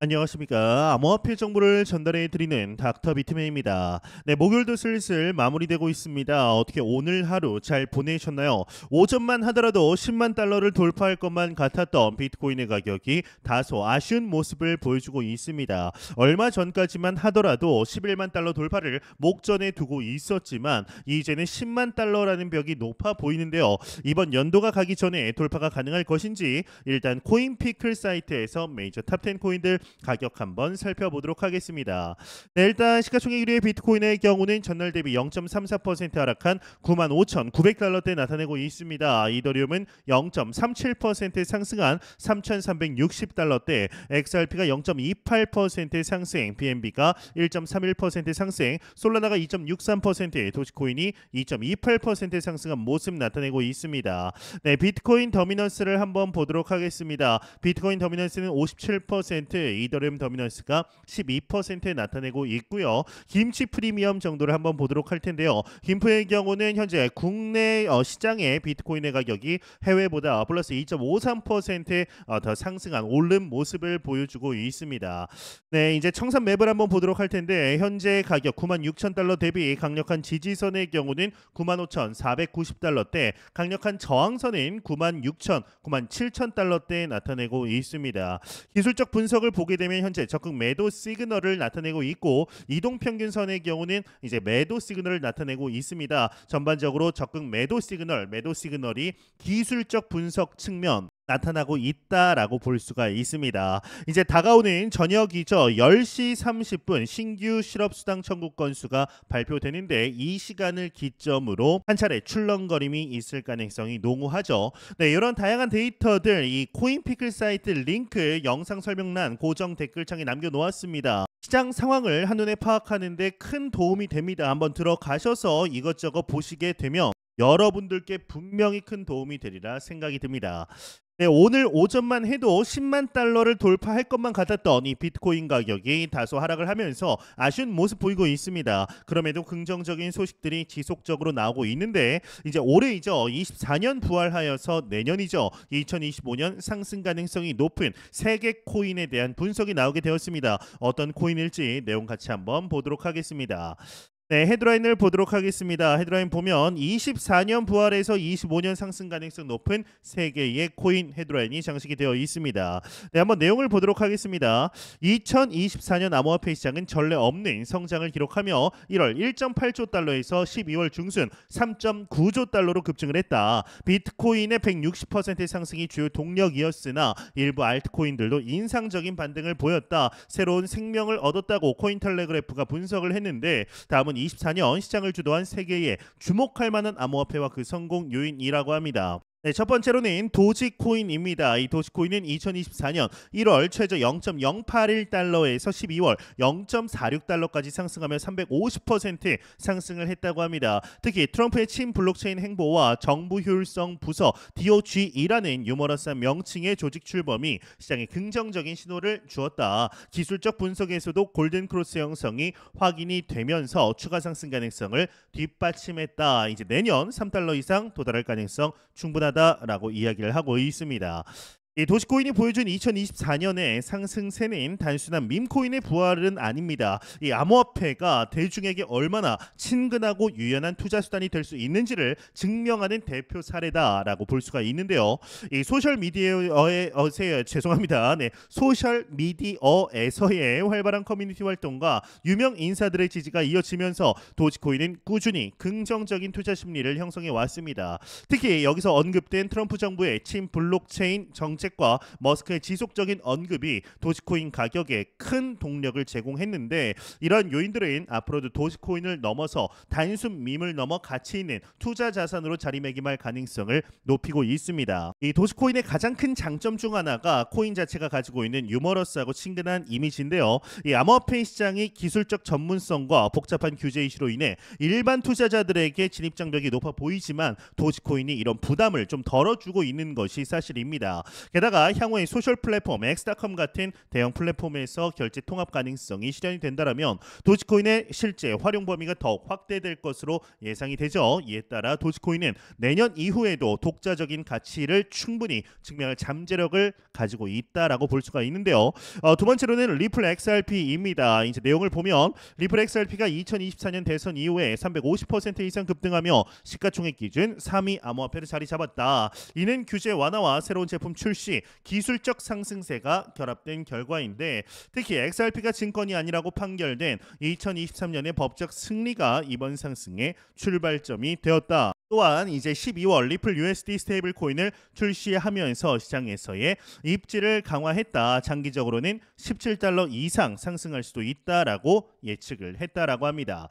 안녕하십니까. 암호화폐 정보를 전달해 드리는 닥터 비트맨입니다. 네, 목요일도 슬슬 마무리되고 있습니다. 어떻게 오늘 하루 잘 보내셨나요? 오전만 하더라도 10만 달러를 돌파할 것만 같았던 비트코인의 가격이 다소 아쉬운 모습을 보여주고 있습니다. 얼마 전까지만 하더라도 11만 달러 돌파를 목전에 두고 있었지만 이제는 10만 달러라는 벽이 높아 보이는데요. 이번 연도가 가기 전에 돌파가 가능할 것인지 일단 코인피클 사이트에서 메이저 탑10 코인들 가격 한번 살펴보도록 하겠습니다. 네, 일단 시가총액 1위의 비트코인의 경우는 전날 대비 0.34% 하락한 95,900달러대 나타내고 있습니다. 이더리움은 0.37% 상승한 3,360달러대, XRP가 0.28% 상승, BNB가 1.31% 상승, 솔라나가 2.63%, 도지코인이 2.28% 상승한 모습 나타내고 있습니다. 네, 비트코인 더미넌스를 한번 보도록 하겠습니다. 비트코인 더미넌스는 57%, 이더리움 더미넌스가 12%에 나타내고 있고요. 김치 프리미엄 정도를 한번 보도록 할 텐데요. 김프의 경우는 현재 국내 시장의 비트코인의 가격이 해외보다 플러스 2.53% 더 상승한 오른 모습을 보여주고 있습니다. 네, 이제 청산 맵을 한번 보도록 할 텐데 현재 가격 96,000달러 대비 강력한 지지선의 경우는 95,490달러대, 강력한 저항선인 96,000, 97,000달러대에 나타내고 있습니다. 기술적 분석을 보게 되면 현재 적극 매도 시그널을 나타내고 있고, 이동평균선의 경우는 이제 매도 시그널을 나타내고 있습니다. 전반적으로 적극 매도 시그널이 기술적 분석 측면 나타나고 있다라고 볼 수가 있습니다. 이제 다가오는 저녁이죠. 10시 30분 신규 실업수당 청구 건수가 발표되는데 이 시간을 기점으로 한 차례 출렁거림이 있을 가능성이 농후하죠. 네, 이런 다양한 데이터들 이 코인피클 사이트 링크 영상 설명란 고정 댓글창에 남겨놓았습니다. 시장 상황을 한눈에 파악하는 데 큰 도움이 됩니다. 한번 들어가셔서 이것저것 보시게 되면 여러분들께 분명히 큰 도움이 되리라 생각이 듭니다. 네, 오늘 오전만 해도 10만 달러를 돌파할 것만 같았던 이 비트코인 가격이 다소 하락을 하면서 아쉬운 모습 보이고 있습니다. 그럼에도 긍정적인 소식들이 지속적으로 나오고 있는데 이제 올해이죠. 24년 부활하여서 내년이죠. 2025년 상승 가능성이 높은 세계 코인에 대한 분석이 나오게 되었습니다. 어떤 코인일지 내용 같이 한번 보도록 하겠습니다. 네, 헤드라인을 보도록 하겠습니다. 헤드라인 보면 24년 부활에서 25년 상승 가능성 높은 세 개의 코인 헤드라인이 장식이 되어 있습니다. 네, 한번 내용을 보도록 하겠습니다. 2024년 암호화폐 시장은 전례 없는 성장을 기록하며 1월 1.8조 달러에서 12월 중순 3.9조 달러로 급증을 했다. 비트코인의 160% 상승이 주요 동력이었으나 일부 알트코인들도 인상적인 반등을 보였다. 새로운 생명을 얻었다고 코인텔레그래프가 분석을 했는데 다음은 24년 시장을 주도한 세계의 주목할 만한 암호화폐와 그 성공 요인이라고 합니다. 네, 첫 번째로는 도지코인입니다. 이 도지코인은 2024년 1월 최저 0.081달러에서 12월 0.46달러까지 상승하며 350% 상승을 했다고 합니다. 특히 트럼프의 친 블록체인 행보와 정부 효율성 부서 DOGE라는 유머러스한 명칭의 조직 출범이 시장에 긍정적인 신호를 주었다. 기술적 분석에서도 골든크로스 형성이 확인이 되면서 추가 상승 가능성을 뒷받침했다. 이제 내년 3달러 이상 도달할 가능성 충분하다 라고 이야기를 하고 있습니다. 이 도지코인이 보여준 2024년의 상승세는 단순한 밈코인의 부활은 아닙니다. 이 암호화폐가 대중에게 얼마나 친근하고 유연한 투자 수단이 될 수 있는지를 증명하는 대표 사례다라고 볼 수가 있는데요. 이 소셜 미디어의 소셜 미디어에서의 활발한 커뮤니티 활동과 유명 인사들의 지지가 이어지면서 도지코인은 꾸준히 긍정적인 투자 심리를 형성해 왔습니다. 특히 여기서 언급된 트럼프 정부의 친 블록체인 정책과 머스크의 지속적인 언급이 도지코인 가격에 큰 동력을 제공했는데 이런 요인들은 앞으로도 도지코인을 넘어서 단순 밈을 넘어 가치 있는 투자 자산으로 자리매김할 가능성을 높이고 있습니다. 이 도지코인의 가장 큰 장점 중 하나가 코인 자체가 가지고 있는 유머러스하고 친근한 이미지인데요. 이 암호화폐 시장이 기술적 전문성과 복잡한 규제 이슈로 인해 일반 투자자들에게 진입 장벽이 높아 보이지만 도지코인이 이런 부담을 좀 덜어주고 있는 것이 사실입니다. 게다가 향후에 소셜 플랫폼 엑스닷컴 같은 대형 플랫폼에서 결제 통합 가능성이 실현이 된다라면 도지코인의 실제 활용 범위가 더욱 확대될 것으로 예상이 되죠. 이에 따라 도지코인은 내년 이후에도 독자적인 가치를 충분히 증명할 잠재력을 가지고 있다라고 볼 수가 있는데요. 두 번째로는 리플 XRP입니다. 이제 내용을 보면 리플 XRP가 2024년 대선 이후에 350% 이상 급등하며 시가총액 기준 3위 암호화폐로 자리 잡았다. 이는 규제 완화와 새로운 제품 출시, 기술적 상승세가 결합된 결과인데 특히 XRP가 증권이 아니라고 판결된 2023년의 법적 승리가 이번 상승의 출발점이 되었다. 또한 이제 12월 리플 USD 스테이블 코인을 출시하면서 시장에서의 입지를 강화했다. 장기적으로는 17달러 이상 상승할 수도 있다라고 예측을 했다라고 합니다.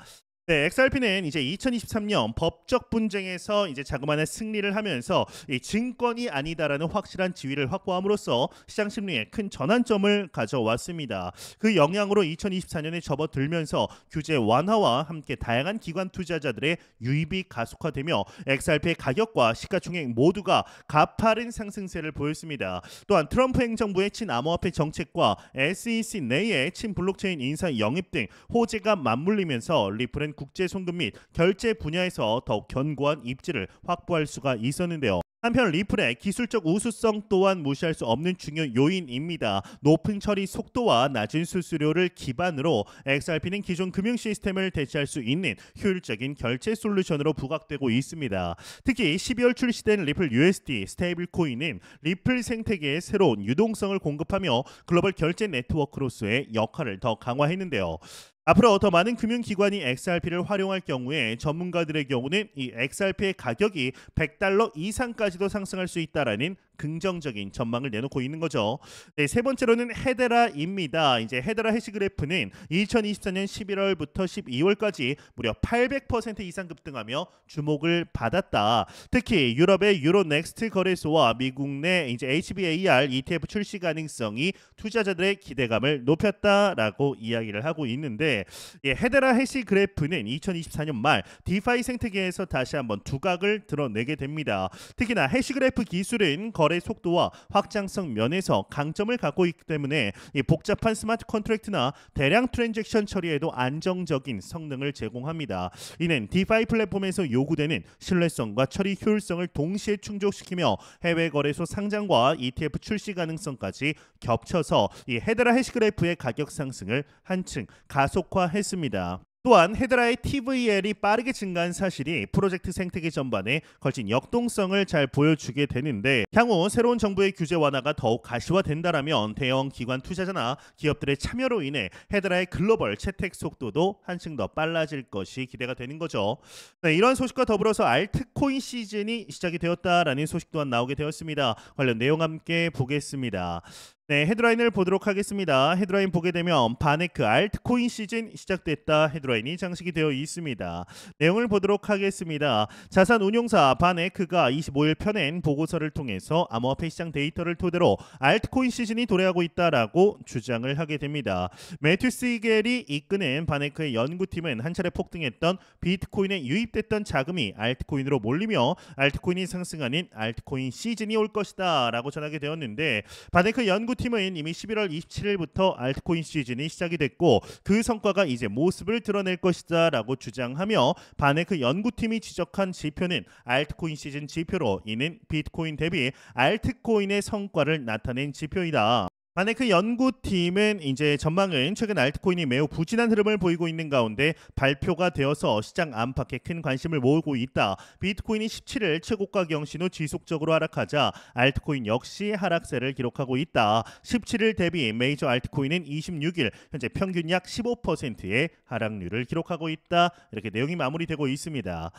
네, XRP는 이제 2023년 법적 분쟁에서 이제 자그마한 승리를 하면서 이 증권이 아니다라는 확실한 지위를 확보함으로써 시장 심리에 큰 전환점을 가져왔습니다. 그 영향으로 2024년에 접어들면서 규제 완화와 함께 다양한 기관 투자자들의 유입이 가속화되며 XRP의 가격과 시가총액 모두가 가파른 상승세를 보였습니다. 또한 트럼프 행정부의 친암호화폐 정책과 SEC 내의 친블록체인 인사 영입 등 호재가 맞물리면서 리플은 국제 송금 및 결제 분야에서 더욱 견고한 입지를 확보할 수가 있었는데요. 한편 리플의 기술적 우수성 또한 무시할 수 없는 중요 요인입니다. 높은 처리 속도와 낮은 수수료를 기반으로 XRP는 기존 금융 시스템을 대체할 수 있는 효율적인 결제 솔루션으로 부각되고 있습니다. 특히 12월 출시된 리플 USD 스테이블 코인은 리플 생태계에 새로운 유동성을 공급하며 글로벌 결제 네트워크로서의 역할을 더 강화했는데요. 앞으로 더 많은 금융기관이 XRP를 활용할 경우에 전문가들의 경우는 이 XRP의 가격이 $100 이상까지도 상승할 수 있다라는 긍정적인 전망을 내놓고 있는 거죠. 네, 세 번째로는 헤데라입니다. 이제 헤데라 해시 그래프는 2024년 11월부터 12월까지 무려 800% 이상 급등하며 주목을 받았다. 특히 유럽의 유로넥스트 거래소와 미국 내 이제 HBAR ETF 출시 가능성이 투자자들의 기대감을 높였다라고 이야기를 하고 있는데 헤데라 해시 그래프는 2024년 말 디파이 생태계에서 다시 한번 두각을 드러내게 됩니다. 특히나 해시 그래프 기술은 거래 속도와 확장성 면에서 강점을 갖고 있기 때문에 이 복잡한 스마트 컨트랙트나 대량 트랜잭션 처리에도 안정적인 성능을 제공합니다. 이는 디파이 플랫폼에서 요구되는 신뢰성과 처리 효율성을 동시에 충족시키며 해외 거래소 상장과 ETF 출시 가능성까지 겹쳐서 이 헤데라 해시그래프의 가격 상승을 한층 가속화했습니다. 또한 헤드라의 TVL이 빠르게 증가한 사실이 프로젝트 생태계 전반에 걸친 역동성을 잘 보여주게 되는데 향후 새로운 정부의 규제 완화가 더욱 가시화된다라면 대형 기관 투자자나 기업들의 참여로 인해 헤드라의 글로벌 채택 속도도 한층 더 빨라질 것이 기대가 되는 거죠. 네, 이런 소식과 더불어서 알트코인 시즌이 시작이 되었다라는 소식 또한 나오게 되었습니다. 관련 내용 함께 보겠습니다. 네, 헤드라인을 보도록 하겠습니다. 헤드라인 보게 되면 바네크 알트코인 시즌 시작됐다 헤드라인이 장식이 되어 있습니다. 내용을 보도록 하겠습니다. 자산 운용사 바네크가 25일 펴낸 보고서를 통해서 암호화폐 시장 데이터를 토대로 알트코인 시즌이 도래하고 있다라고 주장을 하게 됩니다. 매튜 시겔이 이끄는 바네크의 연구팀은 한 차례 폭등했던 비트코인에 유입됐던 자금이 알트코인으로 몰리며 알트코인이 상승하는 알트코인 시즌이 올 것이다 라고 전하게 되었는데 바네크 연구팀은 이미 11월 27일부터 알트코인 시즌이 시작이 됐고 그 성과가 이제 모습을 드러낼 것이다 라고 주장하며 바네크 연구팀이 지적한 지표는 알트코인 시즌 지표로 이는 비트코인 대비 알트코인의 성과를 나타낸 지표이다. 바네크 연구팀은 이제 전망은 최근 알트코인이 매우 부진한 흐름을 보이고 있는 가운데 발표가 되어서 시장 안팎에 큰 관심을 모으고 있다. 비트코인이 17일 최고가 경신 후 지속적으로 하락하자 알트코인 역시 하락세를 기록하고 있다. 17일 대비 메이저 알트코인은 26일 현재 평균 약 15%의 하락률을 기록하고 있다. 이렇게 내용이 마무리되고 있습니다.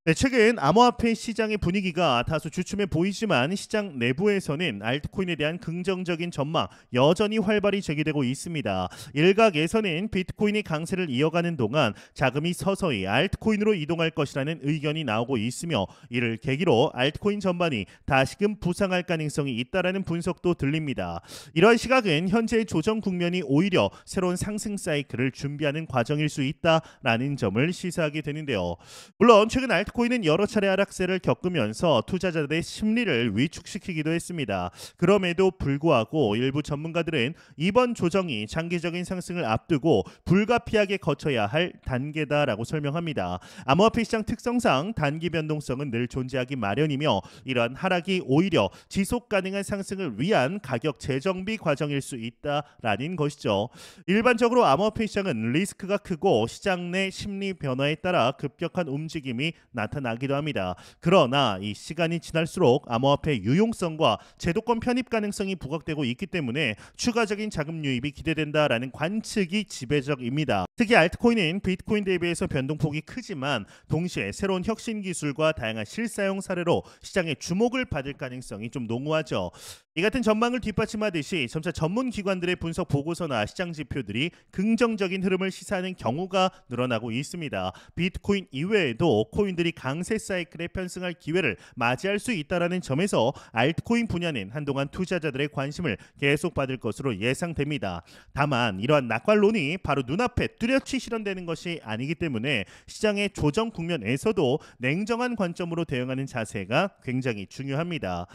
네, 최근 암호화폐 시장의 분위기가 다소 주춤해 보이지만 시장 내부에서는 알트코인에 대한 긍정적인 전망 여전히 활발히 제기되고 있습니다. 일각에서는 비트코인이 강세를 이어가는 동안 자금이 서서히 알트코인으로 이동할 것이라는 의견이 나오고 있으며 이를 계기로 알트코인 전반이 다시금 부상할 가능성이 있다라는 분석도 들립니다. 이러한 시각은 현재의 조정 국면이 오히려 새로운 상승 사이클을 준비하는 과정일 수 있다라는 점을 시사하게 되는데요. 물론 최근 알트코인 알트코인은 여러 차례 하락세를 겪으면서 투자자들의 심리를 위축시키기도 했습니다. 그럼에도 불구하고 일부 전문가들은 이번 조정이 장기적인 상승을 앞두고 불가피하게 거쳐야 할 단계다라고 설명합니다. 암호화폐 시장 특성상 단기 변동성은 늘 존재하기 마련이며 이러한 하락이 오히려 지속 가능한 상승을 위한 가격 재정비 과정일 수 있다라는 것이죠. 일반적으로 암호화폐 시장은 리스크가 크고 시장 내 심리 변화에 따라 급격한 움직임이 나타나기도 합니다. 그러나 이 시간이 지날수록 암호화폐 유용성과 제도권 편입 가능성이 부각되고 있기 때문에 추가적인 자금 유입이 기대된다라는 관측이 지배적입니다. 특히 알트코인은 비트코인 대비해서 변동폭이 크지만 동시에 새로운 혁신 기술과 다양한 실사용 사례로 시장의 주목을 받을 가능성이 좀 농후하죠. 이 같은 전망을 뒷받침하듯이 점차 전문 기관들의 분석 보고서나 시장 지표들이 긍정적인 흐름을 시사하는 경우가 늘어나고 있습니다. 비트코인 이외에도 코인들이 강세 사이클에 편승할 기회를 맞이할 수 있다는 점에서 알트코인 분야는 한동안 투자자들의 관심을 계속 받을 것으로 예상됩니다. 다만 이러한 낙관론이 바로 눈앞에 뚜렷이 실현되는 것이 아니기 때문에 시장의 조정 국면에서도 냉정한 관점으로 대응하는 자세가 굉장히 중요합니다.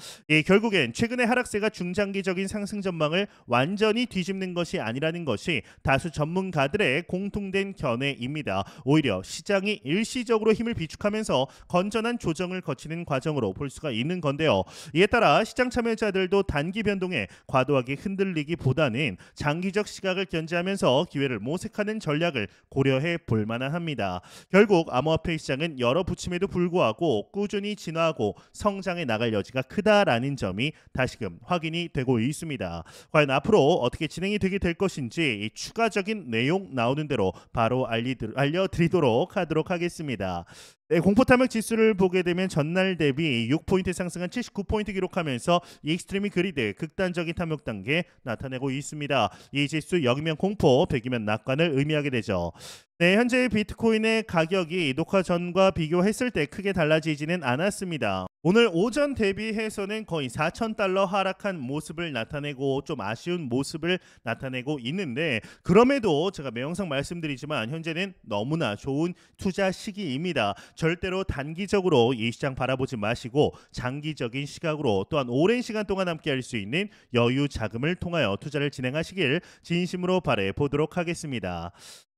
결국엔 최근의 하락세가 중장기적인 상승 전망을 완전히 뒤집는 것이 아니라는 것이 다수 전문가들의 공통된 견해입니다. 오히려 시장이 일시적으로 힘을 비축하면서 건전한 조정을 거치는 과정으로 볼 수가 있는 건데요. 이에 따라 시장 참여자들도 단기 변동에 과도하게 흔들리기보다는 장기적 시각을 견지하면서 기회를 모색하는 전략을 고려해 볼 만합니다. 결국 암호화폐 시장은 여러 부침에도 불구하고 꾸준히 진화하고 성장해 나갈 여지가 크다라는 점이 다시금 확인이 되고 있습니다. 과연 앞으로 어떻게 진행이 되게 될 것인지 추가적인 내용 나오는 대로 바로 알려드리도록 하도록 하겠습니다. 공포 탐욕 지수를 보게 되면 전날 대비 6포인트 상승한 79포인트 기록하면서 익스트리미 그리드 극단적인 탐욕 단계 나타내고 있습니다. 이 지수 0이면 공포, 100이면 낙관을 의미하게 되죠. 현재 비트코인의 가격이 녹화 전과 비교했을 때 크게 달라지지는 않았습니다. 오늘 오전 대비해서는 거의 4,000달러 하락한 모습을 나타내고 좀 아쉬운 모습을 나타내고 있는데 그럼에도 제가 매 영상 말씀드리지만 현재는 너무나 좋은 투자 시기입니다. 절대로 단기적으로 이 시장 바라보지 마시고 장기적인 시각으로 또한 오랜 시간 동안 함께할 수 있는 여유 자금을 통하여 투자를 진행하시길 진심으로 바라 보도록 하겠습니다.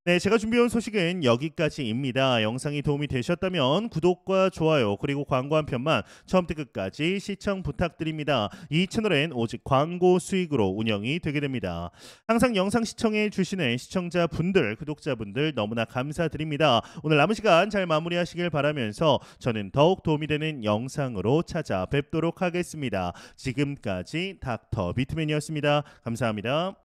제가 준비해온 소식은 여기까지입니다. 영상이 도움이 되셨다면 구독과 좋아요 그리고 광고 한 편만 처음부터 끝까지 시청 부탁드립니다. 이 채널엔 오직 광고 수익으로 운영이 되게 됩니다. 항상 영상 시청해 주시는 시청자분들, 구독자분들 너무나 감사드립니다. 오늘 남은 시간 잘 마무리하시길 바라면서 저는 더욱 도움이 되는 영상으로 찾아뵙도록 하겠습니다. 지금까지 닥터 비트맨이었습니다. 감사합니다.